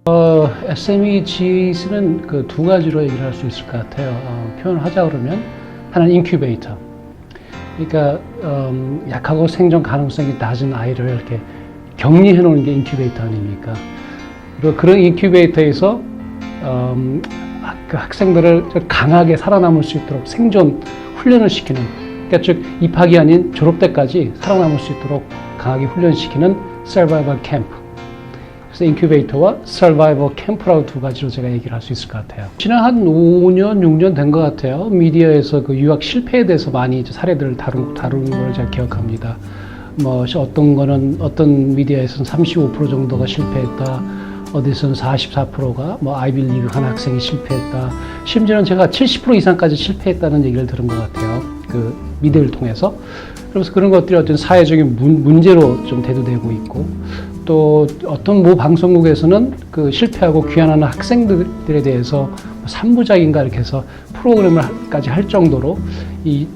SMEGC는 그 두 가지로 얘기를 할 수 있을 것 같아요. 표현하자 그러면 하나는 인큐베이터. 그러니까 약하고 생존 가능성이 낮은 아이를 이렇게 격리해 놓는 게 인큐베이터 아닙니까? 그리고 그런 인큐베이터에서 그 학생들을 강하게 살아남을 수 있도록 생존 훈련을 시키는, 그러니까 즉 입학이 아닌 졸업 때까지 살아남을 수 있도록 강하게 훈련시키는 서바이벌 캠프. 그래서 인큐베이터와 서바이벌 캠프라고 두 가지로 제가 얘기를 할 수 있을 것 같아요. 지난 한 5년, 6년 된 것 같아요. 미디어에서 그 유학 실패에 대해서 많이 사례들을 다룬 걸 제가 기억합니다. 뭐 어떤 미디어에서는 35% 정도가 실패했다. 어디서는 44%가 뭐 아이비리그 한 학생이 실패했다. 심지어는 제가 70% 이상까지 실패했다는 얘기를 들은 것 같아요. 그 미디어를 통해서. 그래서 그런 것들이 어떤 사회적인 문제로 좀 대두되고 있고, 또 어떤 모 방송국에서는 그 실패하고 귀환하는 학생들에 대해서 3부작인가 이렇게 해서 프로그램을까지 할 정도로 이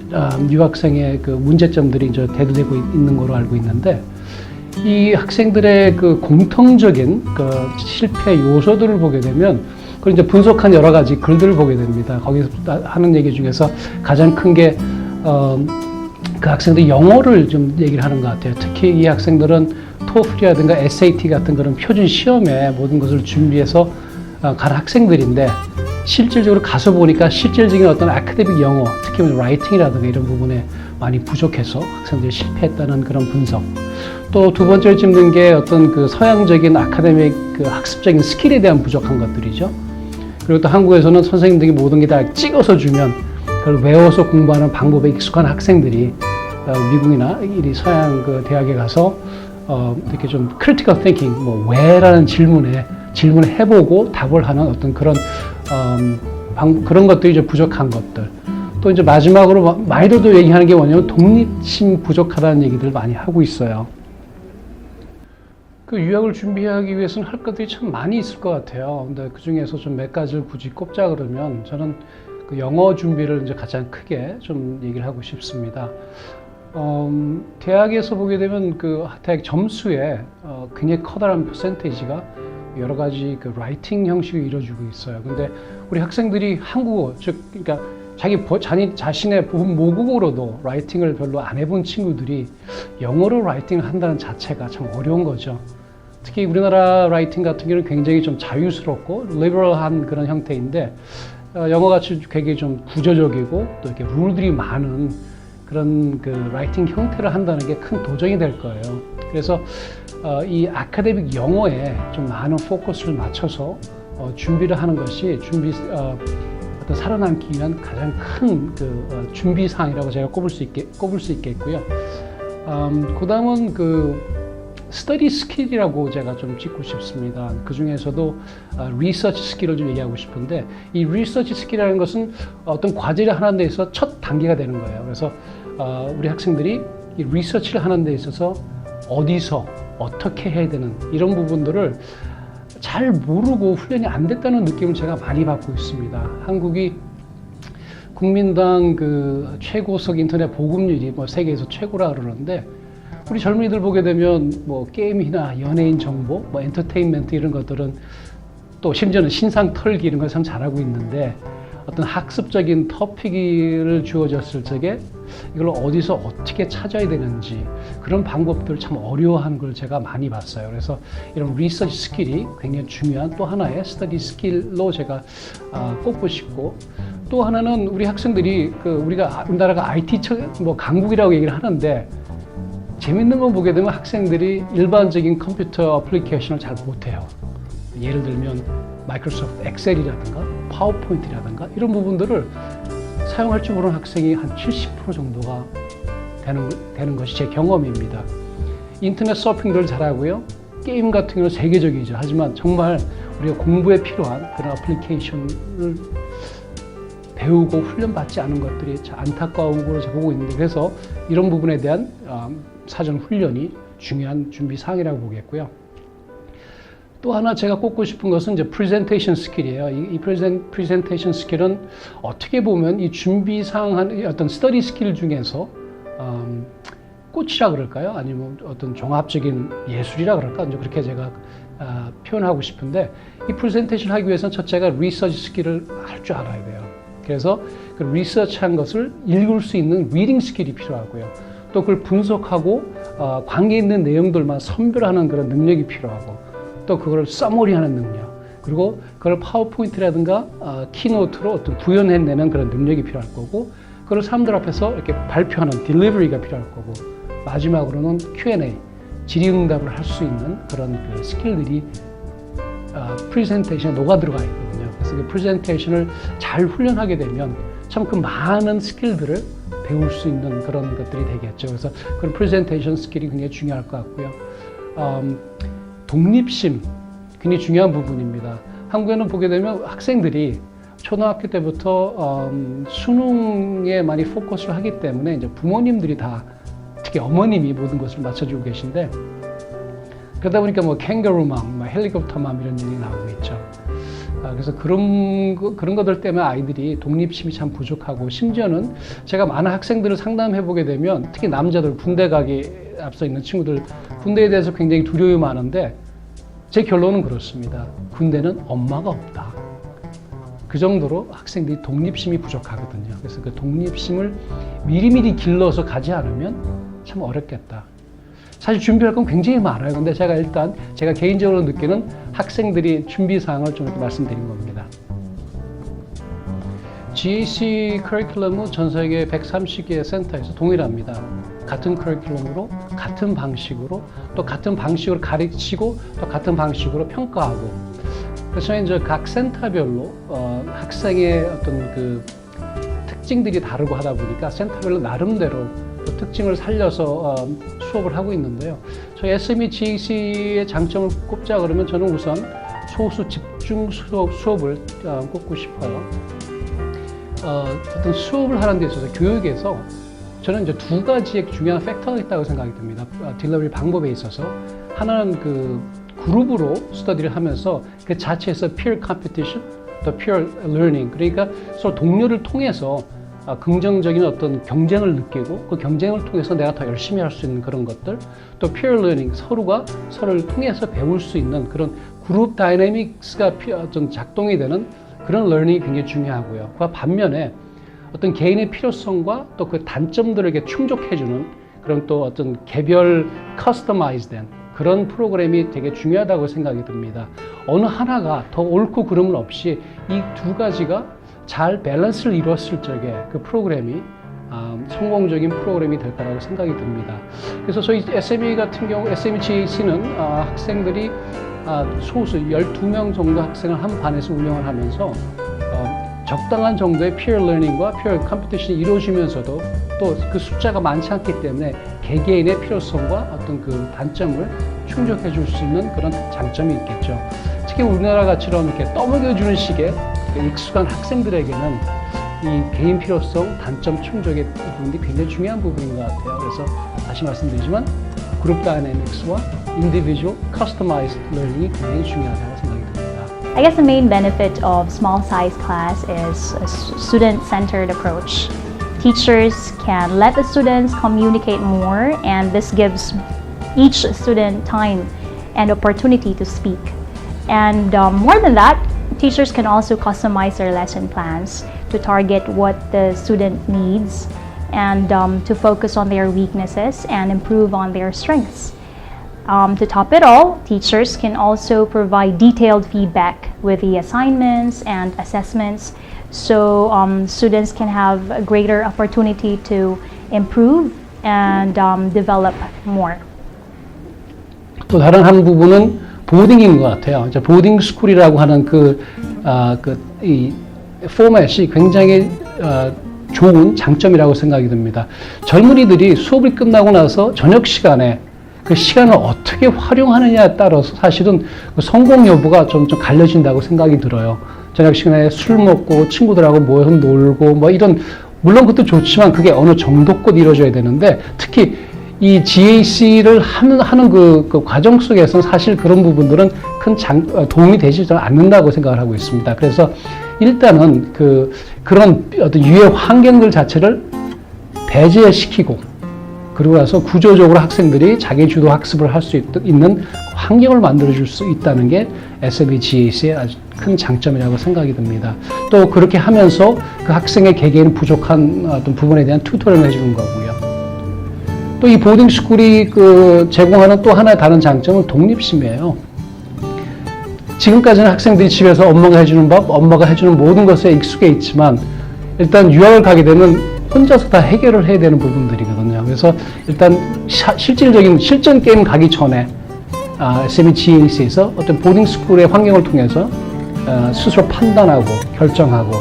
유학생의 그 문제점들이 이제 대두되고 있는 걸로 알고 있는데, 이 학생들의 그 공통적인 그 실패 요소들을 보게 되면, 그걸 이제 분석한 여러 가지 글들을 보게 됩니다. 거기서 하는 얘기 중에서 가장 큰 게 그 학생들이 영어를 좀 얘기를 하는 것 같아요. 특히 이 학생들은 토플이라든가 SAT 같은 그런 표준 시험에 모든 것을 준비해서 간 학생들인데, 실질적으로 가서 보니까 실질적인 어떤 아카데믹 영어, 특히 라이팅이라든가 이런 부분에 많이 부족해서 학생들이 실패했다는 그런 분석. 또 두 번째로 짚는 게 어떤 그 서양적인 아카데믹 그 학습적인 스킬에 대한 부족한 것들이죠. 그리고 또 한국에서는 선생님들이 모든 게 다 찍어서 주면 그걸 외워서 공부하는 방법에 익숙한 학생들이 미국이나 이 서양 그 대학에 가서 이렇게 좀 critical thinking, 뭐 왜라는 질문을 해보고 답을 하는 어떤 그런 그런 것들이 이제 부족한 것들. 또 이제 마지막으로 많이들 얘기하는 게 뭐냐면 독립심 부족하다는 얘기들 많이 하고 있어요. 그 유학을 준비하기 위해서는 할 것들이 참 많이 있을 것 같아요. 근데 그 중에서 좀 몇 가지를 굳이 꼽자 그러면 저는 그 영어 준비를 이제 가장 크게 좀 얘기를 하고 싶습니다. 대학에서 보게 되면 그 대학 점수에 굉장히 커다란 퍼센테이지가 여러 가지 그 라이팅 형식으로 이루어지고 있어요. 근데 우리 학생들이 한국어, 즉, 그러니까 자신의 모국어로도 라이팅을 별로 안 해본 친구들이 영어로 라이팅을 한다는 자체가 참 어려운 거죠. 특히 우리나라 라이팅 같은 경우는 굉장히 좀 자유스럽고 리버럴한 그런 형태인데, 영어같이 굉장히 좀 구조적이고 또 이렇게 룰들이 많은 그런 그 라이팅 형태를 한다는 게 큰 도전이 될 거예요. 그래서 이 아카데믹 영어에 좀 많은 포커스를 맞춰서 준비를 하는 것이 어떤 살아남기 위한 가장 큰 그 준비 사항이라고 제가 꼽을 수 있겠고요. 그 다음은 그 스터디 스킬이라고 제가 좀 짚고 싶습니다. 그 중에서도 리서치 스킬을 좀 얘기하고 싶은데, 이 리서치 스킬이라는 것은 어떤 과제를 하는 데 있어서 첫 단계가 되는 거예요. 그래서 우리 학생들이 이 리서치를 하는 데 있어서 어디서 어떻게 해야 되는 이런 부분들을 잘 모르고 훈련이 안 됐다는 느낌을 제가 많이 받고 있습니다. 한국이 국민당 그 최고석 인터넷 보급률이 뭐 세계에서 최고라 그러는데, 우리 젊은이들 보게 되면 뭐 게임이나 연예인 정보, 뭐 엔터테인먼트 이런 것들은, 또 심지어는 신상 털기 이런 걸 참 잘하고 있는데, 어떤 학습적인 토픽을 주어졌을 적에 이걸 어디서 어떻게 찾아야 되는지 그런 방법들을 참 어려워하는 걸 제가 많이 봤어요. 그래서 이런 리서치 스킬이 굉장히 중요한 또 하나의 스터디 스킬로 제가 꼽고 싶고, 또 하나는 우리 학생들이 우리나라가 IT 뭐 강국이라고 얘기를 하는데, 재밌는 거 보게 되면 학생들이 일반적인 컴퓨터 어플리케이션을 잘 못해요. 예를 들면 마이크로소프트 엑셀이라든가 파워포인트라든가 이런 부분들을 사용할 줄 모르는 학생이 한 70% 정도가 되는 것이 제 경험입니다. 인터넷 서핑들 잘하고요. 게임 같은 경우는 세계적이죠. 하지만 정말 우리가 공부에 필요한 그런 어플리케이션을 배우고 훈련받지 않은 것들이 안타까운 걸로 제가 보고 있는데, 그래서 이런 부분에 대한 사전 훈련이 중요한 준비 사항이라고 보겠고요. 또 하나 제가 꼽고 싶은 것은 이제 프레젠테이션 스킬이에요. 이 프레젠테이션 스킬은 어떻게 보면 이 준비 사항 어떤 스터디 스킬 중에서 꽃이라 그럴까요? 아니면 어떤 종합적인 예술이라 그럴까? 이제 그렇게 제가 표현하고 싶은데 이 프레젠테이션 하기 위해서는 첫째가 리서치 스킬을 할 줄 알아야 돼요. 그래서 그 리서치한 것을 읽을 수 있는 리딩 스킬이 필요하고요. 또 그걸 분석하고 관계 있는 내용들만 선별하는 그런 능력이 필요하고 또 그걸 서머리하는 능력 그리고 그걸 파워포인트라든가 키노트로 어떤 구현해내는 그런 능력이 필요할 거고 그걸 사람들 앞에서 이렇게 발표하는 딜리버리가 필요할 거고 마지막으로는 Q&A 질의응답을 할 수 있는 그런 그 스킬들이 프레젠테이션에 녹아 들어가 있거든요. 그래서 그 프레젠테이션을 잘 훈련하게 되면 참 그 많은 스킬들을 배울 수 있는 그런 것들이 되겠죠. 그래서 그런 프레젠테이션 스킬이 굉장히 중요할 것 같고요. 독립심 굉장히 중요한 부분입니다. 한국에는 보게 되면 학생들이 초등학교 때부터 수능에 많이 포커스를 하기 때문에 이제 부모님들이 다 특히 어머님이 모든 것을 맞춰주고 계신데 그러다 보니까 뭐 캥거루맘, 뭐 헬리콥터맘 이런 얘기 나오고 있죠. 그래서 그런 것들 때문에 아이들이 독립심이 참 부족하고 심지어는 제가 많은 학생들을 상담해 보게 되면 특히 남자들 군대 가기 앞서 있는 친구들 군대에 대해서 굉장히 두려움이 많은데 제 결론은 그렇습니다. 군대는 엄마가 없다. 그 정도로 학생들이 독립심이 부족하거든요. 그래서 그 독립심을 미리미리 길러서 가지 않으면 참 어렵겠다. 사실 준비할 건 굉장히 많아요. 근데 제가 개인적으로 느끼는 학생들이 준비사항을 좀 이렇게 말씀드린 겁니다. GAC 커리큘럼은 전 세계 130개의 센터에서 동일합니다. 같은 커리큘럼으로, 같은 방식으로, 또 같은 방식으로 가르치고, 또 같은 방식으로 평가하고. 그래서 이제 각 센터별로 학생의 어떤 그 특징들이 다르고 하다 보니까 센터별로 나름대로 그 특징을 살려서 수업을 하고 있는데요. 저희 SME GAC의 장점을 꼽자 그러면 저는 우선 소수 집중 수업을 꼽고 싶어요. 어떤 수업을 하는 데 있어서 교육에서 저는 이제 두 가지의 중요한 팩터가 있다고 생각이 듭니다. 딜러리 방법에 있어서 하나는 그 그룹으로 스터디를 하면서 그 자체에서 peer competition, 또 peer learning 그러니까 서로 동료를 통해서 긍정적인 어떤 경쟁을 느끼고 그 경쟁을 통해서 내가 더 열심히 할 수 있는 그런 것들 또 peer learning 서로가 서로를 통해서 배울 수 있는 그런 그룹 다이내믹스가 좀 작동이 되는 그런 learning이 굉장히 중요하고요. 그 반면에 어떤 개인의 필요성과 또 그 단점들에게 충족해주는 그런 또 어떤 개별 커스터마이즈된 그런 프로그램이 되게 중요하다고 생각이 듭니다. 어느 하나가 더 옳고 그름은 없이 이 두 가지가 잘 밸런스를 이루었을 적에 그 프로그램이 성공적인 프로그램이 될 거라고 생각이 듭니다. 그래서 저희 SME 같은 경우, SME GAC는 학생들이 소수 12명 정도 학생을 한 반에서 운영을 하면서 적당한 정도의 peer learning과 peer competition이 이루어지면서도 또 그 숫자가 많지 않기 때문에 개개인의 필요성과 어떤 그 단점을 충족해 줄 수 있는 그런 장점이 있겠죠. 특히 우리나라 같이처럼 이렇게 떠먹여주는 식의 익숙한 학생들에게는 이 개인 필요성, 단점 충족의 부분이 굉장히 중요한 부분인 것 같아요. 그래서 다시 말씀드리지만 그룹 다이내믹스와 individual customized learning이 굉장히 중요하다고 생각이 듭니다. I guess the main benefit of small size class is a student-centered approach. Teachers can let the students communicate more, and this gives each student time and opportunity to speak. And more than that, teachers can also customize their lesson plans to target what the student needs and to focus on their weaknesses and improve on their strengths. To top it all, teachers can also provide detailed feedback with the assignments and assessments, so students can have a greater opportunity to improve and develop more. 또 다른 한 부분은 보딩인 것 같아요. 이제 보딩 스쿨이라고 하는 이 포맷이 굉장히 좋은 장점이라고 생각이 듭니다. 젊은이들이 수업이 끝나고 나서 저녁 시간에 그 시간을 어떻게 활용하느냐에 따라서 사실은 그 성공 여부가 좀 갈려진다고 생각이 들어요. 저녁 시간에 술 먹고 친구들하고 모여서 놀고 뭐 이런 물론 그것도 좋지만 그게 어느 정도껏 이루어져야 되는데 특히 이 GAC를 하는 그 과정 속에서는 사실 그런 부분들은 큰 도움이 되지 않는다고 생각을 하고 있습니다. 그래서 일단은 그런 어떤 유해 환경들 자체를 배제시키고 그러고 나서 구조적으로 학생들이 자기 주도 학습을 할 수 있는 환경을 만들어줄 수 있다는 게 SME-GAC의 아주 큰 장점이라고 생각이 듭니다. 또 그렇게 하면서 그 학생의 개개인 부족한 어떤 부분에 대한 튜토링을 해주는 거고요. 또 이 보딩스쿨이 제공하는 또 하나의 다른 장점은 독립심이에요. 지금까지는 학생들이 집에서 엄마가 해주는 법, 엄마가 해주는 모든 것에 익숙해 있지만 일단 유학을 가게 되면 혼자서 다 해결을 해야 되는 부분들이거든요. 그래서 일단 실질적인 실전 게임 가기 전에 SME-GAC에서 어떤 보딩스쿨의 환경을 통해서 스스로 판단하고 결정하고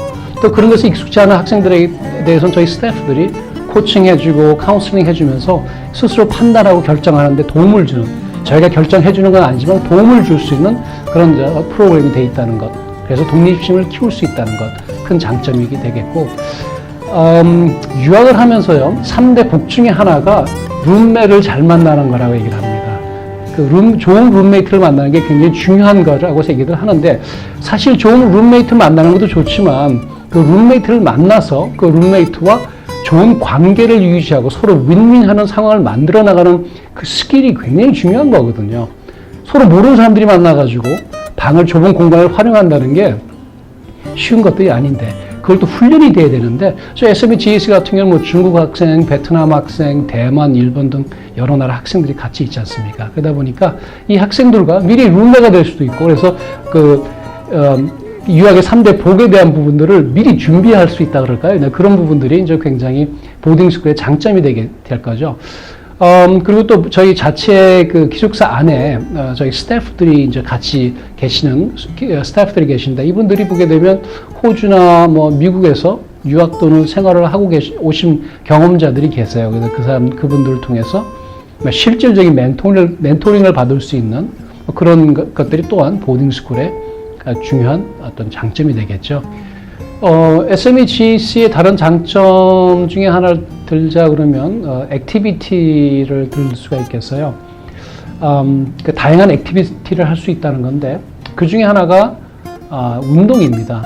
또 그런 것에 익숙지 않은 학생들에 대해서는 저희 스태프들이 코칭해주고 카운슬링 해주면서 스스로 판단하고 결정하는데 도움을 주는, 저희가 결정해주는 건 아니지만 도움을 줄 수 있는 그런 프로그램이 돼 있다는 것, 그래서 독립심을 키울 수 있다는 것, 큰 장점이 되겠고, 유학을 하면서요 3대 복 중에 하나가 룸메를 잘 만나는 거라고 얘기를 합니다. 좋은 룸메이트를 만나는 게 굉장히 중요한 거라고 얘기를 하는데, 사실 좋은 룸메이트 만나는 것도 좋지만 그 룸메이트를 만나서 그 룸메이트와 좋은 관계를 유지하고 서로 윈윈하는 상황을 만들어 나가는 그 스킬이 굉장히 중요한 거거든요. 서로 모르는 사람들이 만나가지고 방을 좁은 공간을 활용한다는 게 쉬운 것들이 아닌데 그걸 또 훈련이 돼야 되는데, 저 SME-GAC 같은 경우는 뭐 중국 학생, 베트남 학생, 대만, 일본 등 여러 나라 학생들이 같이 있지 않습니까? 그러다 보니까 이 학생들과 미리 룸메가 될 수도 있고, 그래서 유학의 3대 복에 대한 부분들을 미리 준비할 수 있다 그럴까요? 그런 부분들이 이제 굉장히 보딩스쿨의 장점이 될 거죠. 그리고 또 저희 자체 그 기숙사 안에 저희 스태프들이 이제 같이 계시는 스태프들이 계신데, 이분들이 보게 되면 호주나 뭐 미국에서 유학 또는 생활을 하고 오신 경험자들이 계세요. 그래서 그분들을 통해서 실질적인 멘토링을 받을 수 있는 그런 것들이 또한 보딩스쿨의 중요한 어떤 장점이 되겠죠. SME-GAC의 다른 장점 중에 하나를 들자 그러면 액티비티를 들 수가 있겠어요. 다양한 액티비티를 할 수 있다는 건데, 그 중에 하나가 운동입니다.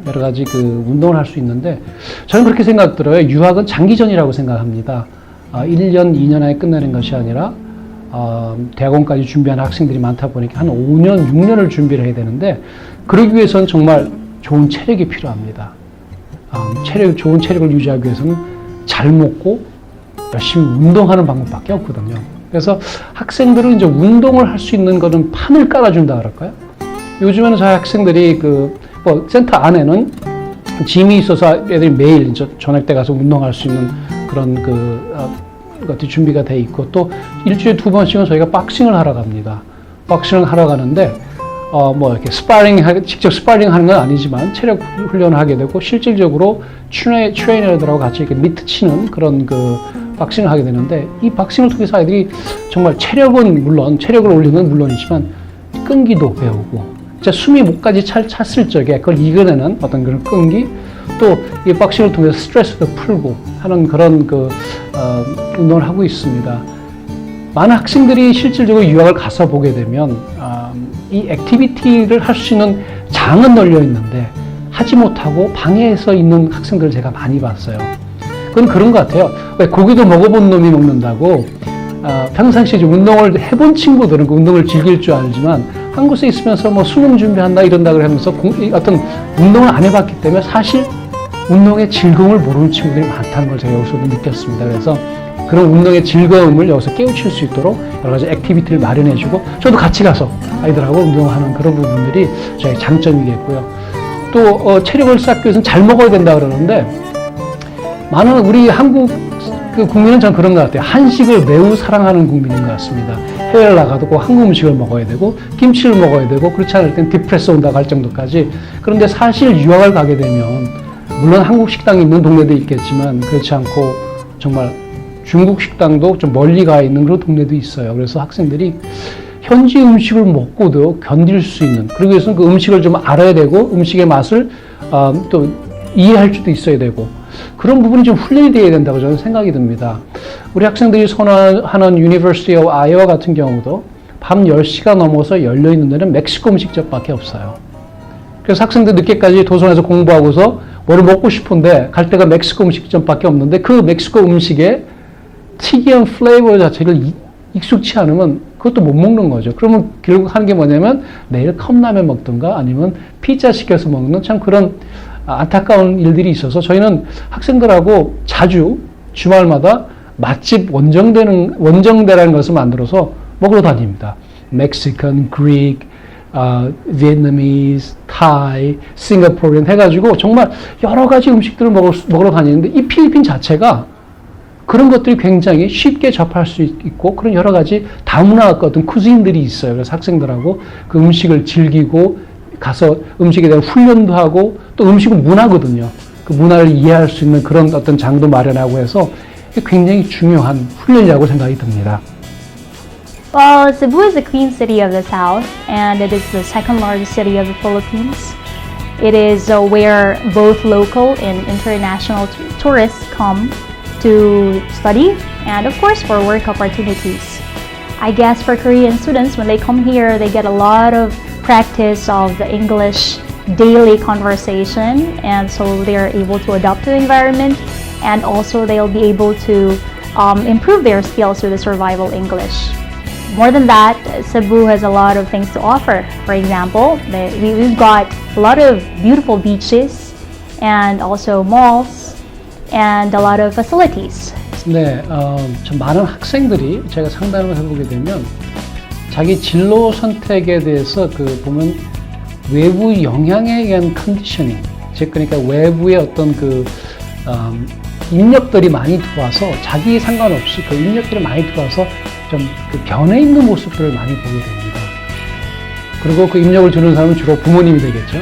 여러 가지 운동을 할 수 있는데, 저는 그렇게 생각 들어요. 유학은 장기전이라고 생각합니다. 1년, 2년 안에 끝나는 것이 아니라 대학원까지 준비하는 학생들이 많다 보니까 한 5년, 6년을 준비를 해야 되는데, 그러기 위해서는 정말 좋은 체력이 필요합니다. 좋은 체력을 유지하기 위해서는 잘 먹고 열심히 운동하는 방법밖에 없거든요. 그래서 학생들은 이제 운동을 할 수 있는 거는 판을 깔아준다 그럴까요? 요즘에는 저희 학생들이 센터 안에는 짐이 있어서 애들이 매일 저녁 때 가서 운동할 수 있는 그런 것들이 준비가 돼 있고, 또 일주일에 2번씩은 저희가 박싱을 하러 갑니다. 박싱을 하러 가는데 이렇게 직접 스파링 하는 건 아니지만 체력 훈련을 하게 되고, 실질적으로 트레이너들하고 같이 이렇게 미트 치는 그런 박싱을 하게 되는데, 이 박싱을 통해서 아이들이 정말 체력을 올리는 건 물론이지만 끈기도 배우고, 진짜 숨이 목까지 찼을 적에 그걸 이겨내는 어떤 그런 끈기, 또 이 박싱을 통해서 스트레스도 풀고 하는 그런 운동을 하고 있습니다. 많은 학생들이 실질적으로 유학을 가서 보게 되면 이 액티비티를 할 수 있는 장은 널려 있는데 하지 못하고 방해해서 있는 학생들을 제가 많이 봤어요. 그건 그런 것 같아요. 왜 고기도 먹어본 놈이 먹는다고, 평상시에 운동을 해본 친구들은 그 운동을 즐길 줄 알지만 한 곳에 있으면서 뭐 수능 준비한다 이런다 그러면서 어떤 운동을 안 해봤기 때문에 사실 운동의 즐거움을 모르는 친구들이 많다는 걸 제가 여기서도 느꼈습니다. 그래서 그런 운동의 즐거움을 여기서 깨우칠 수 있도록 여러 가지 액티비티를 마련해주고, 저도 같이 가서 아이들하고 운동하는 그런 부분들이 저의 장점이겠고요. 또 체력을 쌓기 위해서는 잘 먹어야 된다 그러는데, 많은 우리 한국 국민은 전 그런 것 같아요. 한식을 매우 사랑하는 국민인 것 같습니다. 해외를 나가도 꼭 한국 음식을 먹어야 되고 김치를 먹어야 되고, 그렇지 않을 땐 디프레스 온다고 할 정도까지. 그런데 사실 유학을 가게 되면 물론 한국 식당이 있는 동네도 있겠지만 그렇지 않고 정말 중국 식당도 좀 멀리 가 있는 그런 동네도 있어요. 그래서 학생들이 현지 음식을 먹고도 견딜 수 있는, 그러기 위해서는 그 음식을 좀 알아야 되고 음식의 맛을 또 이해할 수도 있어야 되고, 그런 부분이 좀 훈련이 되어야 된다고 저는 생각이 듭니다. 우리 학생들이 선호하는 University of Iowa 같은 경우도 밤 10시가 넘어서 열려있는 데는 멕시코 음식점밖에 없어요. 그래서 학생들 늦게까지 도서관에서 공부하고서 뭐를 먹고 싶은데 갈 데가 멕시코 음식점밖에 없는데, 그 멕시코 음식에 특이한 플레이버 자체를 익숙치 않으면 그것도 못 먹는 거죠. 그러면 결국 하는 게 뭐냐면 내일 컵라면 먹든가 아니면 피자 시켜서 먹는 참 그런 안타까운 일들이 있어서 저희는 학생들하고 자주 주말마다 맛집 원정대라는 것을 만들어서 먹으러 다닙니다. 멕시칸, 그릭, 비etnamese, 타이, 싱가포리안 해가지고 정말 여러 가지 음식들을 먹으러 다니는데 이 필리핀 자체가 그런 것들이 굉장히 쉽게 접할 수 있고 그런 여러 가지 다문화 어떤 쿠진들이 있어요. 그래서 학생들하고 그 음식을 즐기고 가서 음식에 대한 훈련도 하고 또 음식은 문화거든요. 그 문화를 이해할 수 있는 그런 어떤 장도 마련하고 해서 굉장히 중요한 훈련이라고 생각이 듭니다. Well, Cebu is the Queen City of the South, and it is the second largest city of the Philippines. It is where both local and international tourists come to study and, of course, for work opportunities. I guess for Korean students, when they come here, they get a lot of practice of the English daily conversation, and so they're able to adapt to the environment, and also they'll be able to improve their skills with the survival English. More than that, Cebu has a lot of things to offer. For example, we've got a lot of beautiful beaches and also malls and a lot of facilities. 네, 참 많은 학생들이 제가 상담을 해보게 되면 자기 진로 선택에 대해서 보면 외부 영향에 의한 컨디셔닝, 즉 그러니까 외부의 어떤 인력들이 많이 들어와서 자기 상관없이 그 인력들이 많이 들어와서 좀 변해 있는 모습들을 많이 보게 됩니다. 그리고 그 인력을 주는 사람은 주로 부모님이 되겠죠.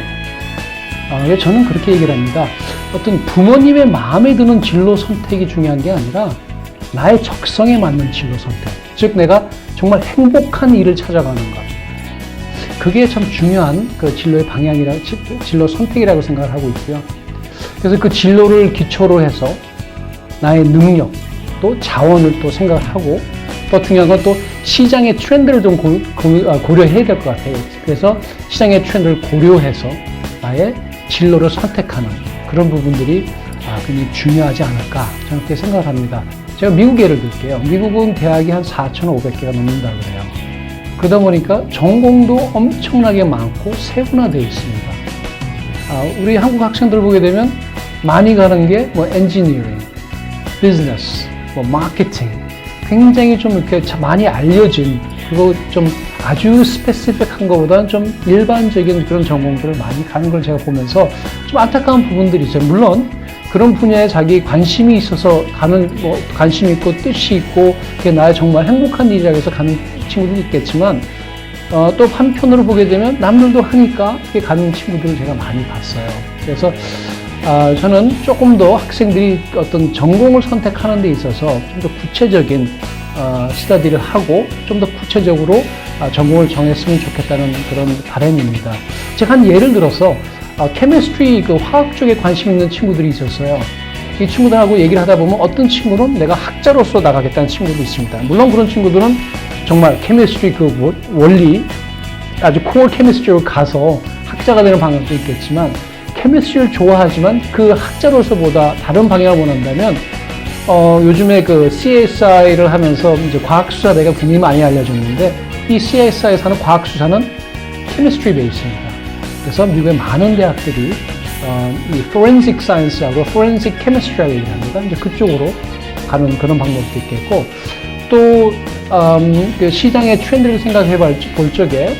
저는 그렇게 얘기를 합니다. 어떤 부모님의 마음에 드는 진로 선택이 중요한 게 아니라 나의 적성에 맞는 진로 선택. 즉 내가 정말 행복한 일을 찾아가는 것. 그게 참 중요한 그 진로의 진로 선택이라고 생각을 하고 있고요. 그래서 그 진로를 기초로 해서 나의 능력, 또 자원을 또 생각을 하고 또 중요한 건 또 시장의 트렌드를 좀 고려해야 될 것 같아요. 그래서 시장의 트렌드를 고려해서 나의 진로를 선택하는 그런 부분들이 굉장히 중요하지 않을까 저는 그렇게 생각을 합니다. 제가 미국 예를 들게요. 미국은 대학이 한 4,500개가 넘는다 그래요. 그러다 보니까 전공도 엄청나게 많고 세분화되어 있습니다. 우리 한국 학생들 보게 되면 많이 가는 게 엔지니어링, 비즈니스, 마케팅, 굉장히 좀 이렇게 많이 알려진 그리고 좀 아주 스페시픽한 것보다는 좀 일반적인 그런 전공들을 많이 가는 걸 제가 보면서 좀 안타까운 부분들이 있어요. 물론 그런 분야에 자기 관심이 있어서 가는 관심 있고 뜻이 있고 그게 나의 정말 행복한 일이라고 해서 가는 친구들이 있겠지만 또 한편으로 보게 되면 남들도 하니까 그게 가는 친구들을 제가 많이 봤어요. 그래서 저는 조금 더 학생들이 어떤 전공을 선택하는 데 있어서 좀 더 구체적인 스터디를 하고 좀 더 구체적으로 전공을 정했으면 좋겠다는 그런 바람입니다. 제가 한 예를 들어서 케미스트리 화학 쪽에 관심 있는 친구들이 있었어요. 이 친구들하고 얘기를 하다 보면 어떤 친구는 내가 학자로서 나가겠다는 친구도 있습니다. 물론 그런 친구들은 정말 케미스트리 원리 아주 코어 케미스트리로 가서 학자가 되는 방향도 있겠지만 케미스트리를 좋아하지만 그 학자로서보다 다른 방향을 원한다면 요즘에 CSI를 하면서 이제 과학수사대가 굉장히 많이 알려졌는데 이 CSI에서 하는 과학수사는 케미스트리 베이스입니다. 그래서 미국의 많은 대학들이 이 forensic science하고 forensic chemistry라고 얘기합니다. 이제 그쪽으로 가는 그런 방법도 있겠고 또 그 시장의 트렌드를 생각해 볼 적에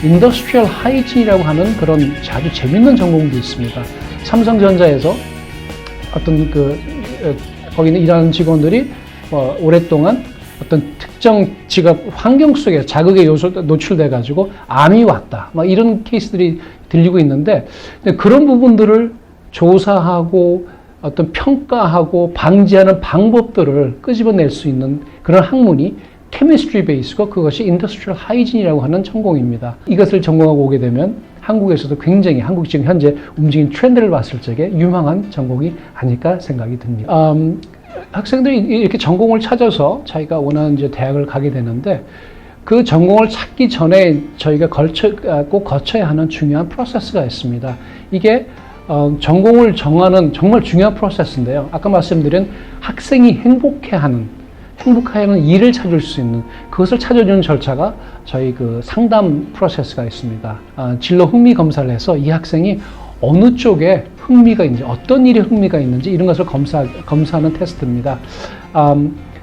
인더스트리얼 하이진이라고 하는 그런 아주 재밌는 전공도 있습니다. 삼성전자에서 어떤 거기는 일하는 직원들이 오랫동안 어떤 특정 직업 환경 속에 자극의 요소 노출돼 가지고 암이 왔다. 이런 케이스들이 들리고 있는데 그런 부분들을 조사하고 어떤 평가하고 방지하는 방법들을 끄집어낼 수 있는 그런 학문이 케미스트리 베이스고 그것이 인더스트리얼 하이진이라고 하는 전공입니다. 이것을 전공하고 오게 되면 한국에서도 굉장히 한국 지금 현재 움직이는 트렌드를 봤을 적에 유망한 전공이 아닐까 생각이 듭니다. 학생들이 이렇게 전공을 찾아서 자기가 원하는 이제 대학을 가게 되는데 그 전공을 찾기 전에 저희가 꼭 거쳐야 하는 중요한 프로세스가 있습니다. 이게 전공을 정하는 정말 중요한 프로세스인데요. 아까 말씀드린 학생이 행복하는 일을 찾을 수 있는 그것을 찾아주는 절차가 저희 그 상담 프로세스가 있습니다. 진로 흥미 검사를 해서 이 학생이 어느 쪽에 흥미가 있는지, 어떤 일에 흥미가 있는지 이런 것을 검사하는 테스트입니다.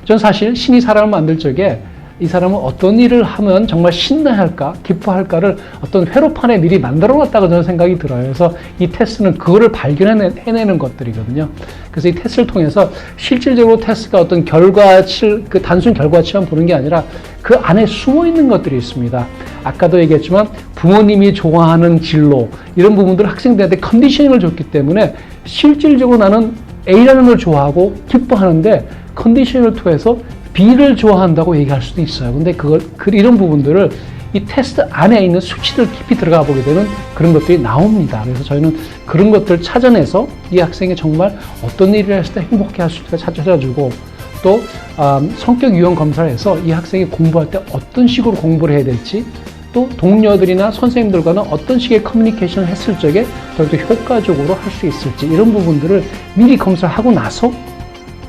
전 사실 신이 사람을 만들 적에 이 사람은 어떤 일을 하면 정말 신나할까, 기뻐할까를 어떤 회로판에 미리 만들어 놨다고 저는 생각이 들어요. 그래서 이 테스트는 그거를 발견해내는 것들이거든요. 그래서 이 테스트를 통해서 실질적으로 테스트가 어떤 그 단순 결과치만 보는 게 아니라 그 안에 숨어 있는 것들이 있습니다. 아까도 얘기했지만 부모님이 좋아하는 진로, 이런 부분들을 학생들한테 컨디셔닝을 줬기 때문에 실질적으로 나는 A라는 걸 좋아하고 기뻐하는데 컨디셔닝을 통해서 B를 좋아한다고 얘기할 수도 있어요. 근데 이런 부분들을 이 테스트 안에 있는 수치들 깊이 들어가 보게 되면 그런 것들이 나옵니다. 그래서 저희는 그런 것들을 찾아내서 이 학생이 정말 어떤 일을 했을 때 행복해 할 수 있을까 찾아주고, 또 성격 유형 검사를 해서 이 학생이 공부할 때 어떤 식으로 공부를 해야 될지, 또 동료들이나 선생님들과는 어떤 식의 커뮤니케이션을 했을 적에 더욱더 효과적으로 할 수 있을지, 이런 부분들을 미리 검사를 하고 나서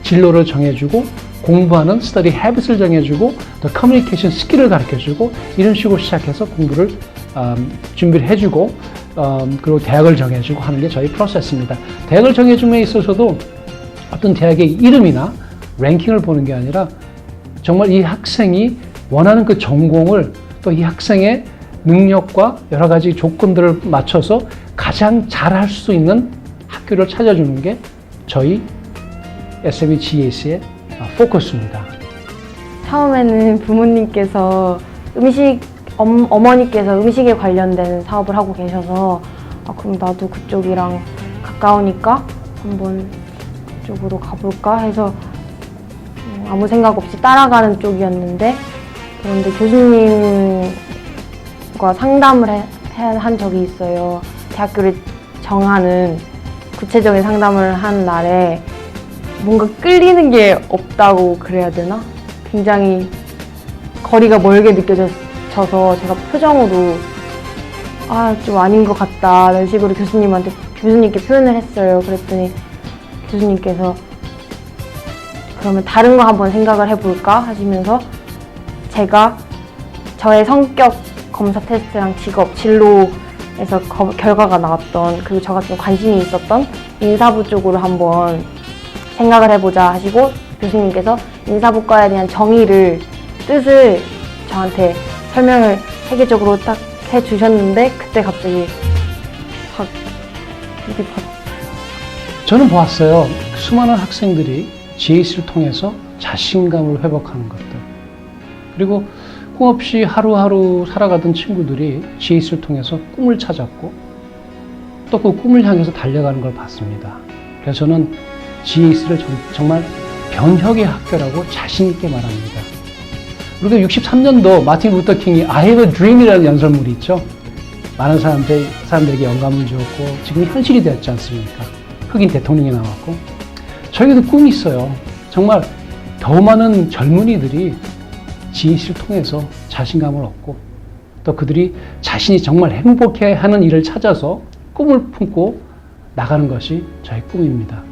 진로를 정해주고, 공부하는 스터디 헤빗을 정해주고, 또 커뮤니케이션 스킬을 가르쳐주고, 이런 식으로 시작해서 공부를 준비를 해주고, 그리고 대학을 정해주고 하는 게 저희 프로세스입니다. 대학을 정해줌에 있어서도 어떤 대학의 이름이나 랭킹을 보는 게 아니라 정말 이 학생이 원하는 그 전공을 또 이 학생의 능력과 여러 가지 조건들을 맞춰서 가장 잘할 수 있는 학교를 찾아주는 게 저희 SME GAC의 포커스입니다. 처음에는 부모님께서 어머니께서 음식에 관련된 사업을 하고 계셔서 그럼 나도 그쪽이랑 가까우니까 한번 그쪽으로 가볼까 해서 아무 생각 없이 따라가는 쪽이었는데, 그런데 교수님과 상담을 한 적이 있어요. 대학교를 정하는 구체적인 상담을 한 날에 뭔가 끌리는 게 없다고 그래야 되나? 굉장히 거리가 멀게 느껴져서 제가 표정으로 좀 아닌 것 같다 이런 식으로 교수님께 표현을 했어요. 그랬더니 교수님께서 그러면 다른 거 한번 생각을 해볼까 하시면서 제가 저의 성격 검사 테스트랑 직업 진로에서 결과가 나왔던, 그리고 저가 좀 관심이 있었던 인사부 쪽으로 한번 생각을 해보자 하시고, 교수님께서 인사부과에 대한 뜻을 저한테 설명을 세계적으로 딱 해주셨는데, 그때 갑자기 저는 보았어요. 수많은 학생들이 GAC를 통해서 자신감을 회복하는 것들, 그리고 꿈없이 하루하루 살아가던 친구들이 GAC를 통해서 꿈을 찾았고, 또 그 꿈을 향해서 달려가는 걸 봤습니다. 그래서 저는 GAC를 정말 변혁의 학교라고 자신있게 말합니다. 그리고 63년도 마틴 루터 킹이 I have a dream이라는 연설물이 있죠. 많은 사람들에게 영감을 주었고 지금 현실이 되었지 않습니까? 흑인 대통령이 나왔고, 저에게도 꿈이 있어요. 정말 더 많은 젊은이들이 GAC를 통해서 자신감을 얻고, 또 그들이 자신이 정말 행복해하는 일을 찾아서 꿈을 품고 나가는 것이 저의 꿈입니다.